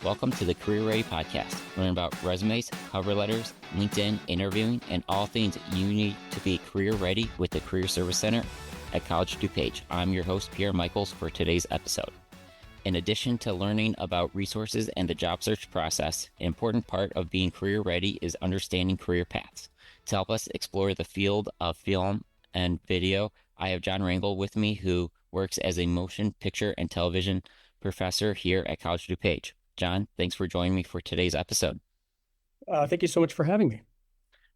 Welcome to the Career Ready Podcast. Learn about resumes, cover letters, LinkedIn, interviewing, and all things you need to be career ready with the Career Service Center at College of DuPage. I'm your host, Pierre Michiels, for today's episode. In addition to learning about resources and the job search process, an important part of being career ready is understanding career paths. To help us explore the field of film and video, I have John Rangel with me, who works as a motion picture and television professor here at College of DuPage. John, thanks for joining me for today's episode. Thank you so much for having me.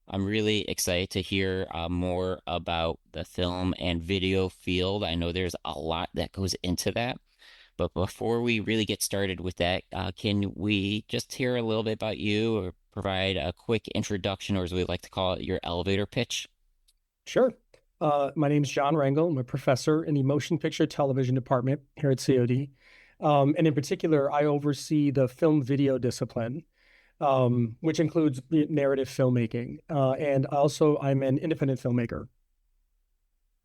I'm really excited to hear more about the film and video field. I know there's a lot that goes into that. But before we really get started with that, can we just hear a little bit about you or provide a quick introduction, or as we like to call it, your elevator pitch? Sure. My name is John Rangel. I'm a professor in the motion picture television department here at COD. And in particular, I oversee the film video discipline, which includes narrative filmmaking. And also, I'm an independent filmmaker.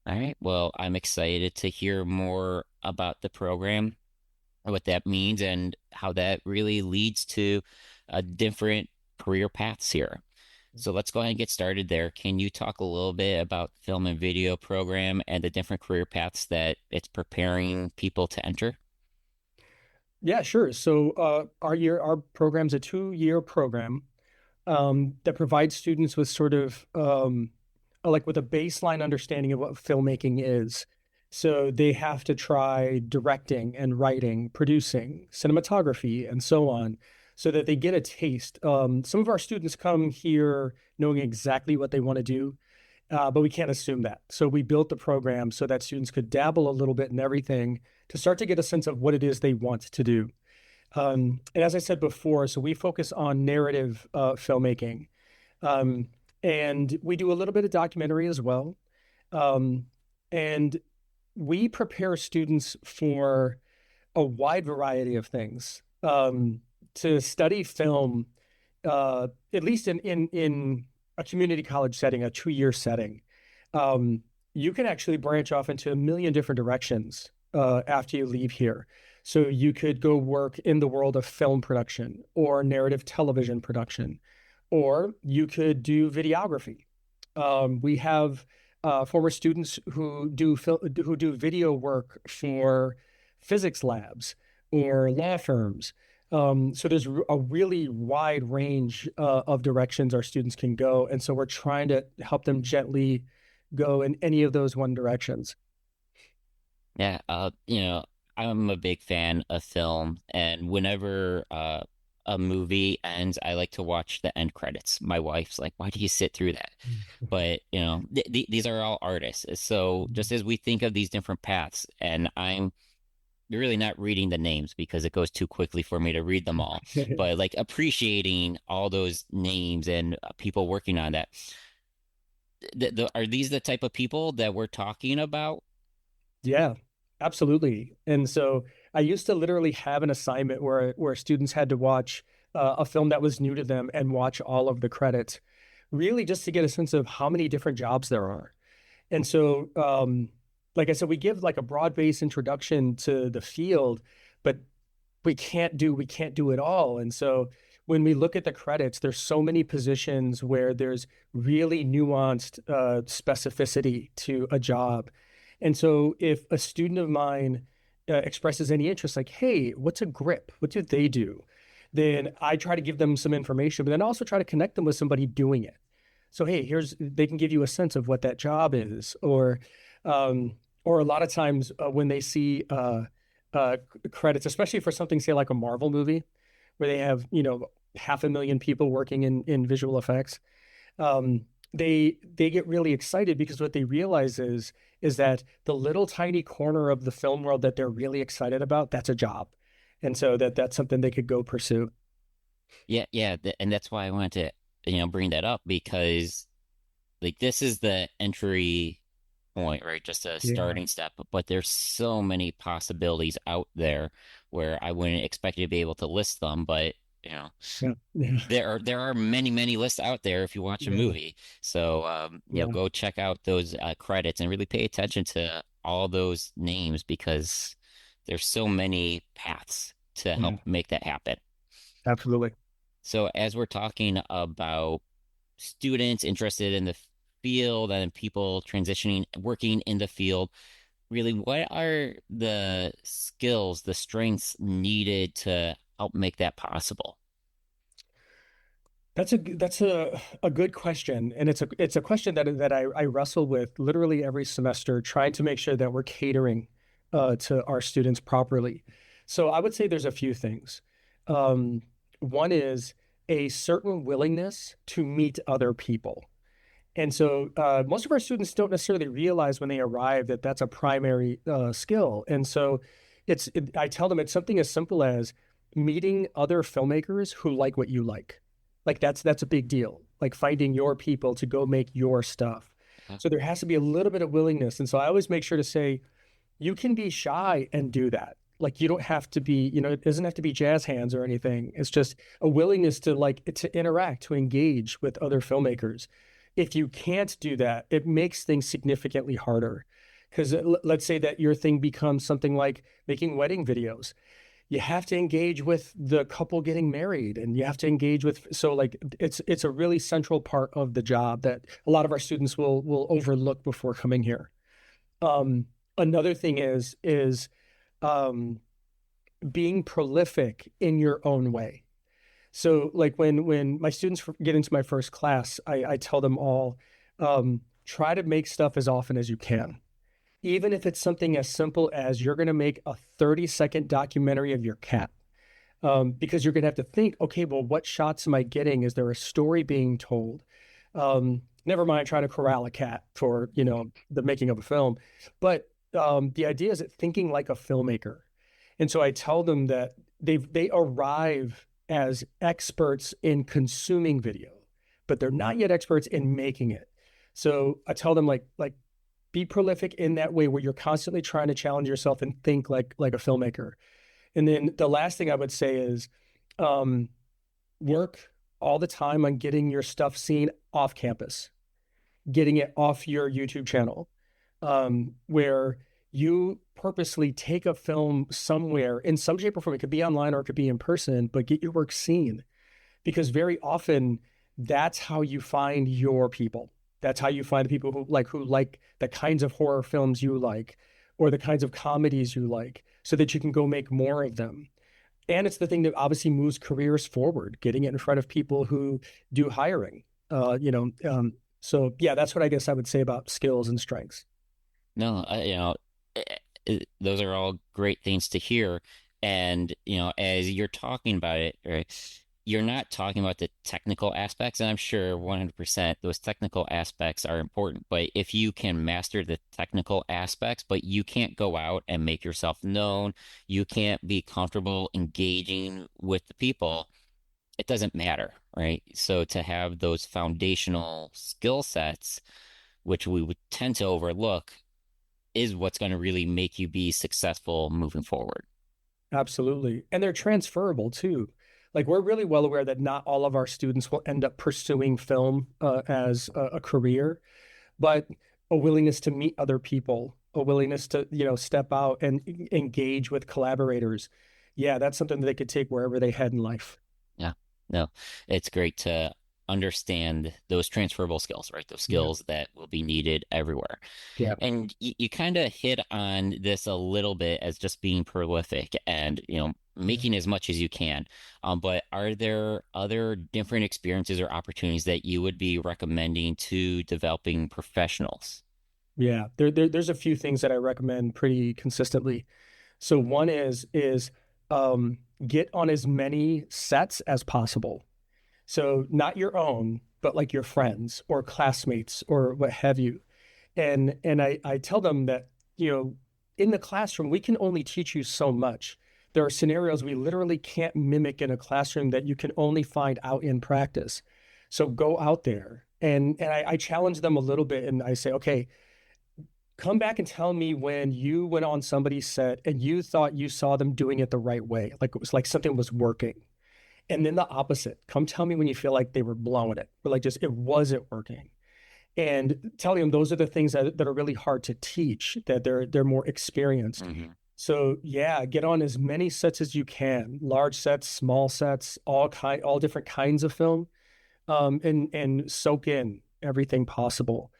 All right. Well, I'm excited to hear more about the program, what that means, and how that really leads to different career paths here. So let's go ahead and get started there. Can you talk a little bit about the film and video program and the different career paths that it's preparing people to enter? Yeah, sure. So our program's a 2-year program that provides students with sort of like with a baseline understanding of what filmmaking is. So they have to try directing and writing, producing, cinematography, and so on, so that they get a taste. Some of our students come here knowing exactly what they want to do, but we can't assume that. So we built the program so that students could dabble a little bit in everything to start to get a sense of what it is they want to do. And as I said before, so we focus on narrative filmmaking. And we do a little bit of documentary as well. And we prepare students for a wide variety of things. To study film, at least in a community college setting, a 2-year setting, you can actually branch off into a million different directions after you leave here. So you could go work in the world of film production or narrative television production, or you could do videography. We have former students who do video work for physics labs or law firms. So there's a really wide range of directions our students can go, and so we're trying to help them gently go in any of those one directions. Yeah, I'm a big fan of film, and whenever a movie ends, I like to watch the end credits. My wife's like, "Why do you sit through that?" But these are all artists. So just as we think of these different paths, and I'm really not reading the names because it goes too quickly for me to read them all, but like appreciating all those names and people working on that. Are these the type of people that we're talking about? Yeah, absolutely. And so I used to literally have an assignment where students had to watch a film that was new to them and watch all of the credits, really just to get a sense of how many different jobs there are. And so, like I said, we give like a broad-based introduction to the field, but we can't do it all. And so when we look at the credits, there's so many positions where there's really nuanced specificity to a job. And so if a student of mine expresses any interest, like, hey, what's a grip? What do they do? Then I try to give them some information, but then also try to connect them with somebody doing it. So, hey, they can give you a sense of what that job is, or a lot of times when they see credits, especially for something, say, like a Marvel movie, where they have, 500,000 people working in visual effects, they get really excited because what they realize is that the little tiny corner of the film world that they're really excited about, that's a job. And so that's something they could go pursue. Yeah, and that's why I wanted to, bring that up because like this is the entry point, right? Just a Yeah. starting step, but there's so many possibilities out there where I wouldn't expect you to be able to list them, but you know, Yeah. Yeah. there are many lists out there if you watch a Yeah. movie. So Yeah. go check out those credits and really pay attention to all those names because there's so many paths to help Yeah. make that happen. Absolutely. So as we're talking about students interested in the field and people transitioning, working in the field, really, what are the skills, the strengths needed to help make that possible? That's a good question, and it's a question that I wrestle with literally every semester, trying to make sure that we're catering to our students properly. So I would say there's a few things. Um, One is a certain willingness to meet other people. And so most of our students don't necessarily realize when they arrive that that's a primary skill. And so I tell them it's something as simple as meeting other filmmakers who like what you like. Like that's a big deal. Like finding your people to go make your stuff. Uh, So there has to be a little bit of willingness. And so I always make sure to say, you can be shy and do that. Like you don't have to be, it doesn't have to be jazz hands or anything. It's just a willingness to to interact, to engage with other filmmakers. If you can't do that, it makes things significantly harder. Because let's say that your thing becomes something like making wedding videos. You have to engage with the couple getting married, and you have to engage with, so like it's a really central part of the job that a lot of our students will overlook before coming here. Um, Another thing is um, being prolific in your own way. So like when my students get into my first class, I tell them all, try to make stuff as often as you can. Even if it's something as simple as you're going to make a 30-second documentary of your cat. Because you're going to have to think, okay, well, what shots am I getting? Is there a story being told? Never mind trying to corral a cat for, the making of a film. But the idea is that thinking like a filmmaker. And so I tell them that they arrive as experts in consuming video, but they're not yet experts in making it. So I tell them like be prolific in that way where you're constantly trying to challenge yourself and think like a filmmaker. And then the last thing I would say is um, work all the time on getting your stuff seen off campus, getting it off your YouTube channel, where you purposely take a film somewhere in some shape or form. It could be online or it could be in person, but get your work seen because very often that's how you find your people. That's how you find the people who like the kinds of horror films you like or the kinds of comedies you like so that you can go make more of them. And it's the thing that obviously moves careers forward, getting it in front of people who do hiring. So yeah, that's what I guess I would say about skills and strengths. No, eh, those are all great things to hear. And, as you're talking about it, right, you're not talking about the technical aspects. And I'm sure 100% those technical aspects are important. But if you can master the technical aspects, but you can't go out and make yourself known, you can't be comfortable engaging with the people, it doesn't matter, right? So to have those foundational skill sets, which we would tend to overlook, is what's going to really make you be successful moving forward. Absolutely. And they're transferable too. Like we're really well aware that not all of our students will end up pursuing film as a career, but a willingness to meet other people, a willingness to, step out and engage with collaborators. Yeah, that's something that they could take wherever they head in life. Yeah, no, it's great to understand those transferable skills, right? Those Yeah. skills that will be needed everywhere. Yeah. And you kind of hit on this a little bit as just being prolific and, Yeah. making as much as you can. But are there other different experiences or opportunities that you would be recommending to developing professionals? Yeah. There's a few things that I recommend pretty consistently. So one is um, get on as many sets as possible. So not your own, but like your friends or classmates or what have you. And I tell them that, in the classroom, we can only teach you so much. There are scenarios we literally can't mimic in a classroom that you can only find out in practice. So go out there. And I challenge them a little bit and I say, okay, come back and tell me when you went on somebody's set and you thought you saw them doing it the right way, like it was like something was working. And then the opposite. Come tell me when you feel like they were blowing it, or like just it wasn't working. And telling them those are the things that are really hard to teach, that they're more experienced. Hmm. So yeah, get on as many sets as you can, large sets, small sets, all different kinds of film, and soak in everything possible.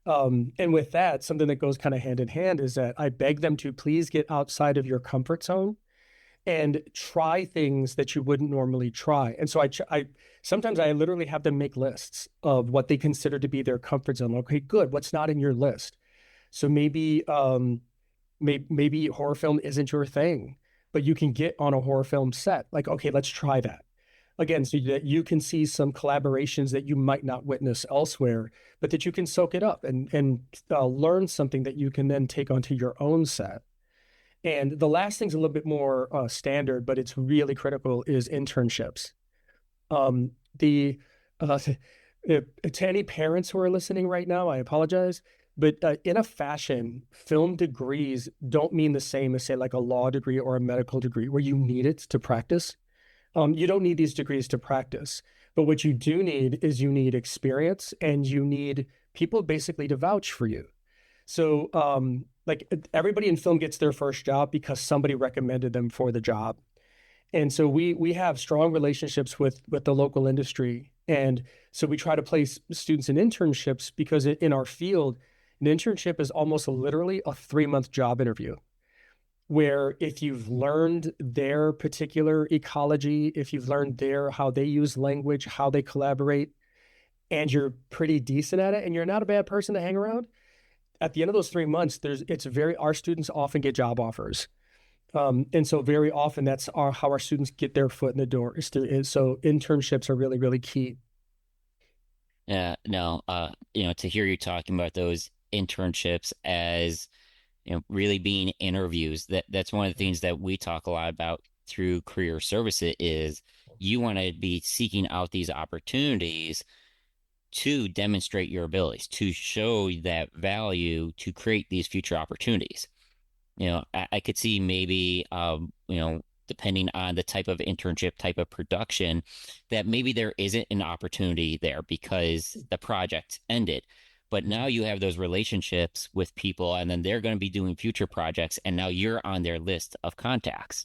And with that, something that goes kind of hand in hand is that I beg them to please get outside of your comfort zone and try things that you wouldn't normally try. And so I sometimes I literally have them make lists of what they consider to be their comfort zone. Okay, good. What's not in your list? So maybe horror film isn't your thing, but you can get on a horror film set. Like, okay, let's try that again, so that you can see some collaborations that you might not witness elsewhere, but that you can soak it up and learn something that you can then take onto your own set. And the last thing's a little bit more standard, but it's really critical is internships. The To any parents who are listening right now, I apologize, but in a fashion, film degrees don't mean the same as say like a law degree or a medical degree where you need it to practice. You don't need these degrees to practice, but what you do need is you need experience and you need people basically to vouch for you. So, like everybody in film gets their first job because somebody recommended them for the job. And so we have strong relationships with the local industry. And so we try to place students in internships because in our field, an internship is almost literally a 3-month job interview where if you've learned their particular ecology, if you've learned how they use language, how they collaborate, and you're pretty decent at it and you're not a bad person to hang around, at the end of those 3 months, our students often get job offers. And so very often that's how our students get their foot in the door. So internships are really, really key. Yeah, no, to hear you talking about those internships as, really being interviews, that's one of the things that we talk a lot about through career services is you want to be seeking out these opportunities to demonstrate your abilities, to show that value, to create these future opportunities. I could see maybe, depending on the type of internship, type of production, that maybe there isn't an opportunity there because the project ended. But now you have those relationships with people, and then they're going to be doing future projects, and now you're on their list of contacts.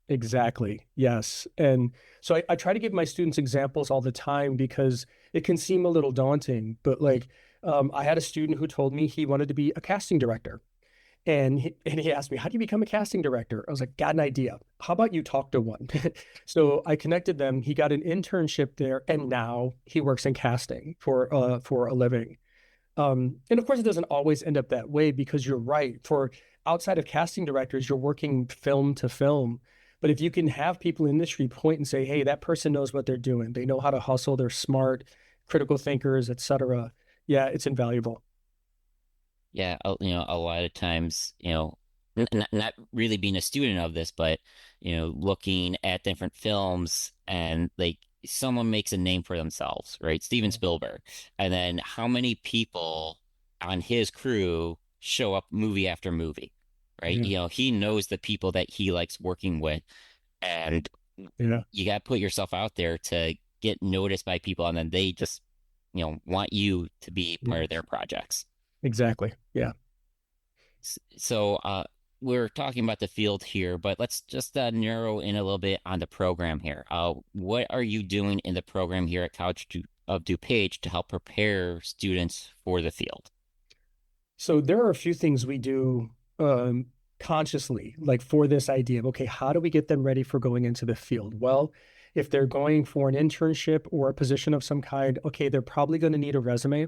Exactly. Yes. And so I try to give my students examples all the time because it can seem a little daunting, but like I had a student who told me he wanted to be a casting director. And he asked me, how do you become a casting director? I was like, got an idea. How about you talk to one? So I connected them. He got an internship there, and now he works in casting for a living. And of course, it doesn't always end up that way because you're right. For outside of casting directors, you're working film to film. But if you can have people in the industry point and say, hey, that person knows what they're doing. They know how to hustle. They're smart, critical thinkers, etc. Yeah, it's invaluable. Yeah, a lot of times, not really being a student of this, but looking at different films and like someone makes a name for themselves, right? Steven Spielberg, and then how many people on his crew show up movie after movie, right? Yeah. He knows the people that he likes working with, and Yeah. you got to put yourself out there to get noticed by people, and then they just, want you to be part of their Yes. projects. Exactly. Yeah. So we're talking about the field here, but let's just narrow in a little bit on the program here. What are you doing in the program here at of DuPage to help prepare students for the field? So there are a few things we do consciously, like for this idea of, okay, how do we get them ready for going into the field? Well, if they're going for an internship or a position of some kind, okay, they're probably going to need a resume.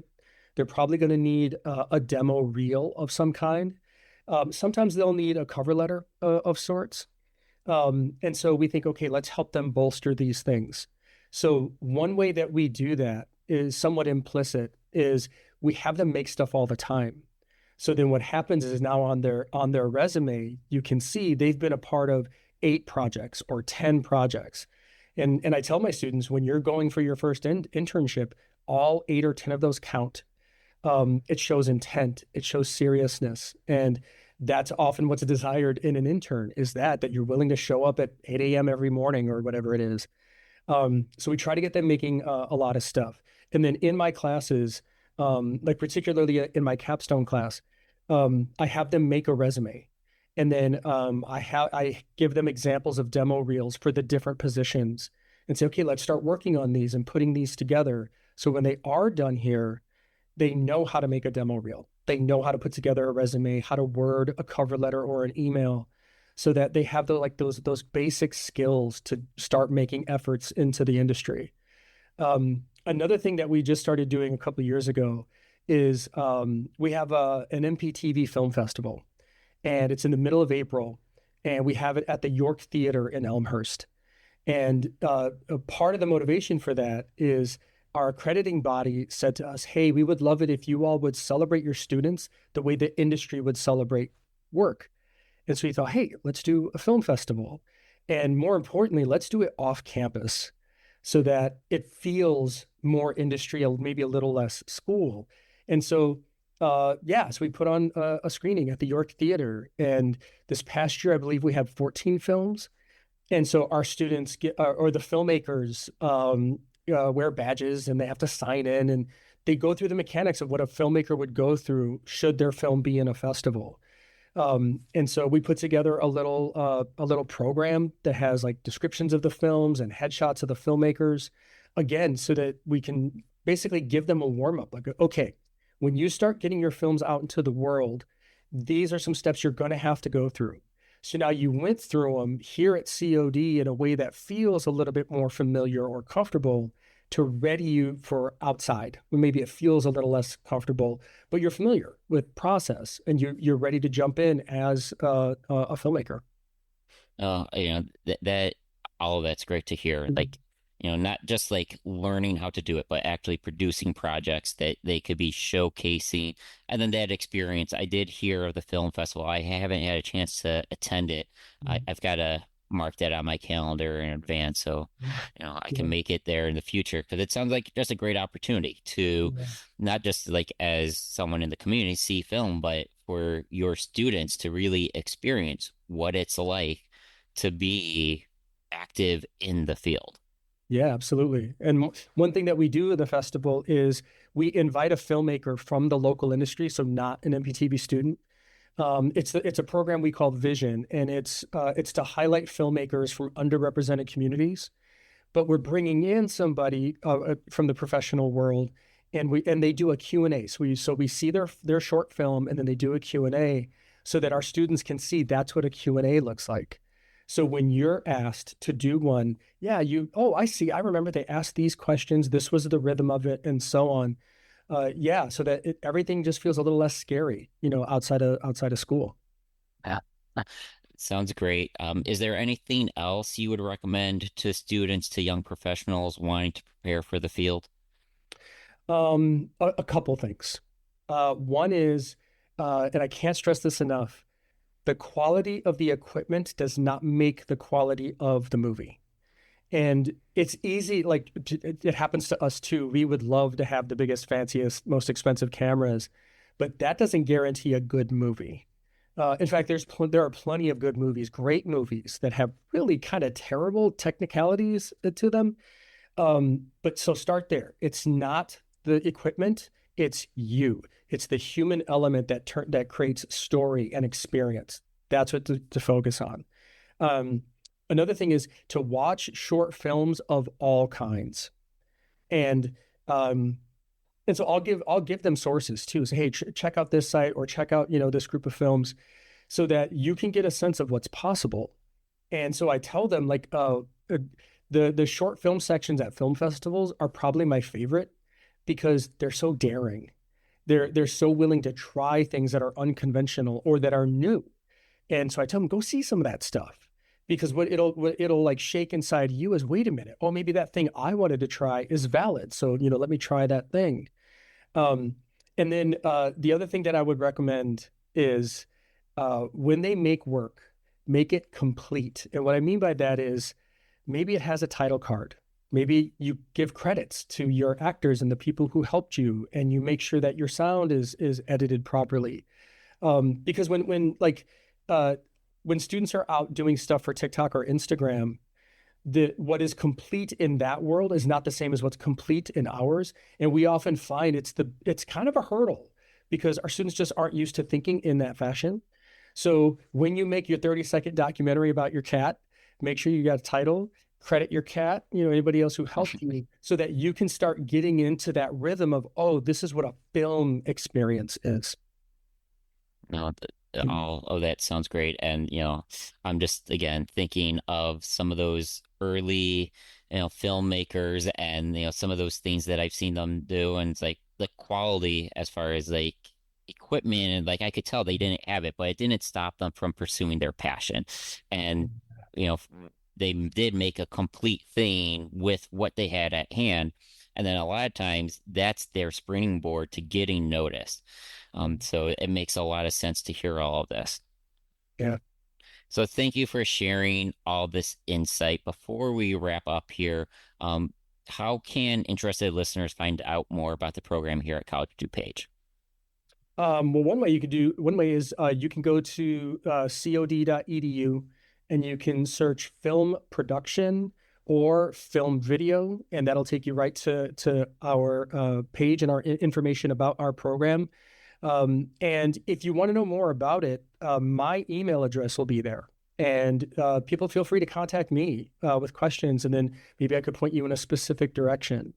They're probably going to need a demo reel of some kind. Sometimes they'll need a cover letter of sorts. And so we think, okay, let's help them bolster these things. So one way that we do that is somewhat implicit, is we have them make stuff all the time. So then what happens is now on their resume, you can see they've been a part of 8 projects or 10 projects. And I tell my students, when you're going for your first internship, all 8 or 10 of those count. It shows intent, it shows seriousness, and that's often what's desired in an intern is that you're willing to show up at 8 a.m. every morning or whatever it is. So we try to get them making a lot of stuff. And then in my classes, like particularly in my capstone class, I have them make a resume. And then I give them examples of demo reels for the different positions and say, okay, let's start working on these and putting these together. So when they are done here, they know how to make a demo reel. They know how to put together a resume, how to word a cover letter or an email, so that they have those basic skills to start making efforts into the industry. Another thing that we just started doing a couple of years ago is we have an MPTV film festival, and it's in the middle of April, and we have it at the York Theater in Elmhurst. And a part of the motivation for that is our accrediting body said to us, hey, we would love it if you all would celebrate your students the way the industry would celebrate work. And so we thought, hey, let's do a film festival. And more importantly, let's do it off campus so that it feels more industry, maybe a little less school. And so, so we put on a screening at the York Theater. And this past year, I believe we had 14 films. And so our students or the filmmakers wear badges and they have to sign in, and they go through the mechanics of what a filmmaker would go through should their film be in a festival. And so we put together a little program that has like descriptions of the films and headshots of the filmmakers, again, so that we can basically give them a warm up. Like, okay, when you start getting your films out into the world, these are some steps you're going to have to go through. So now you went through them here at COD in a way that feels a little bit more familiar or comfortable to ready you for outside, when maybe it feels a little less comfortable, but you're familiar with process and you're ready to jump in as a filmmaker. That all of that's great to hear. Mhm. Like, not just like learning how to do it, but actually producing projects that they could be showcasing. And then that experience, I did hear of the film festival. I haven't had a chance to attend it. I've got to mark that on my calendar in advance so I can Yeah. make it there in the future, because it sounds like just a great opportunity to Yeah. not just like as someone in the community see film, but for your students to really experience what it's like to be active in the field. Yeah, absolutely. And one thing that we do at the festival is we invite a filmmaker from the local industry, so not an MPTV student. It's a program we call Vision, and it's to highlight filmmakers from underrepresented communities. But we're bringing in somebody from the professional world, and they do a Q&A. So we see their short film, and then they do a Q&A so that our students can see that's what a Q&A looks like. So when you're asked to do one, I see, I remember they asked these questions, this was the rhythm of it, and so on. So that everything just feels a little less scary, outside of school. Yeah. Sounds great. Is there anything else you would recommend to students, to young professionals wanting to prepare for the field? A couple things. One is, and I can't stress this enough, the quality of the equipment does not make the quality of the movie. And it's easy, like it happens to us too. We would love to have the biggest, fanciest, most expensive cameras, but that doesn't guarantee a good movie. In fact, there are plenty of good movies, great movies that have really kind of terrible technicalities to them. But so start there. It's not the equipment, it's you. It's the human element that creates story and experience. That's what to focus on. Um, Another thing is to watch short films of all kinds. And um, and so I'll give them sources too. Say, hey, check out this site or check out, this group of films so that you can get a sense of what's possible. And so I tell them like the short film sections at film festivals are probably my favorite because they're so daring. They're so willing to try things that are unconventional or that are new. And so I tell them, go see some of that stuff because what it'll like shake inside you is, wait a minute, oh, maybe that thing I wanted to try is valid. So, let me try that thing. Um, and then the other thing that I would recommend is when they make work, make it complete. And what I mean by that is maybe it has a title card. Maybe you give credits to your actors and the people who helped you, and you make sure that your sound is edited properly. Because when students are out doing stuff for TikTok or Instagram, what is complete in that world is not the same as what's complete in ours. And we often find it's kind of a hurdle because our students just aren't used to thinking in that fashion. So when you make your 30-second documentary about your cat, make sure you got a title, credit your cat, anybody else who helped you, so that you can start getting into that rhythm of, oh, this is what a film experience is. No, all of that sounds great. And, I'm just, again, thinking of some of those early, filmmakers and, some of those things that I've seen them do. And it's like the quality as far as like equipment, and like I could tell they didn't have it, but it didn't stop them from pursuing their passion. And, you know, they did make a complete thing with what they had at hand. And then a lot of times that's their springboard to getting noticed. So it makes a lot of sense to hear all of this. Yeah. So thank you for sharing all this insight. Before we wrap up here, how can interested listeners find out more about the program here at College of DuPage? Well, one way is you can go to cod.edu and you can search film production or film video, and that'll take you right to our page and our information about our program. And if you want to know more about it, my email address will be there. And people feel free to contact me with questions, and then maybe I could point you in a specific direction.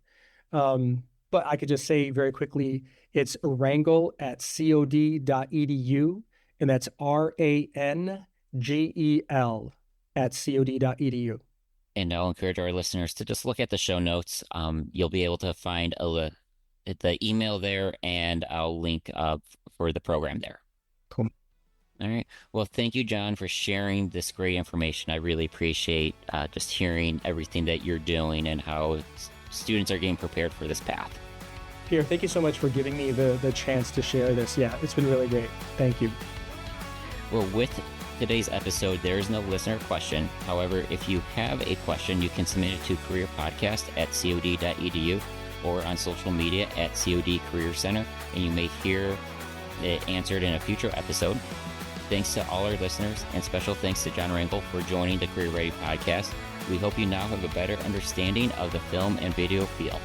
But I could just say very quickly, it's rangel@cod.edu, and that's RANGEL @cod.edu. And I'll encourage our listeners to just look at the show notes. You'll be able to find the email there, and I'll link for the program there. Cool. All right. Well, thank you, John, for sharing this great information. I really appreciate just hearing everything that you're doing and how students are getting prepared for this path. Pierre, thank you so much for giving me the chance to share this. Yeah, it's been really great. Thank you. Well, with today's episode, there is no listener question. However, if you have a question, you can submit it to careerpodcast@cod.edu or on social media @COD Career Center, and you may hear it answered in a future episode. Thanks to all our listeners, and special thanks to John Rangel for joining the Career Ready podcast. We hope you now have a better understanding of the film and video field.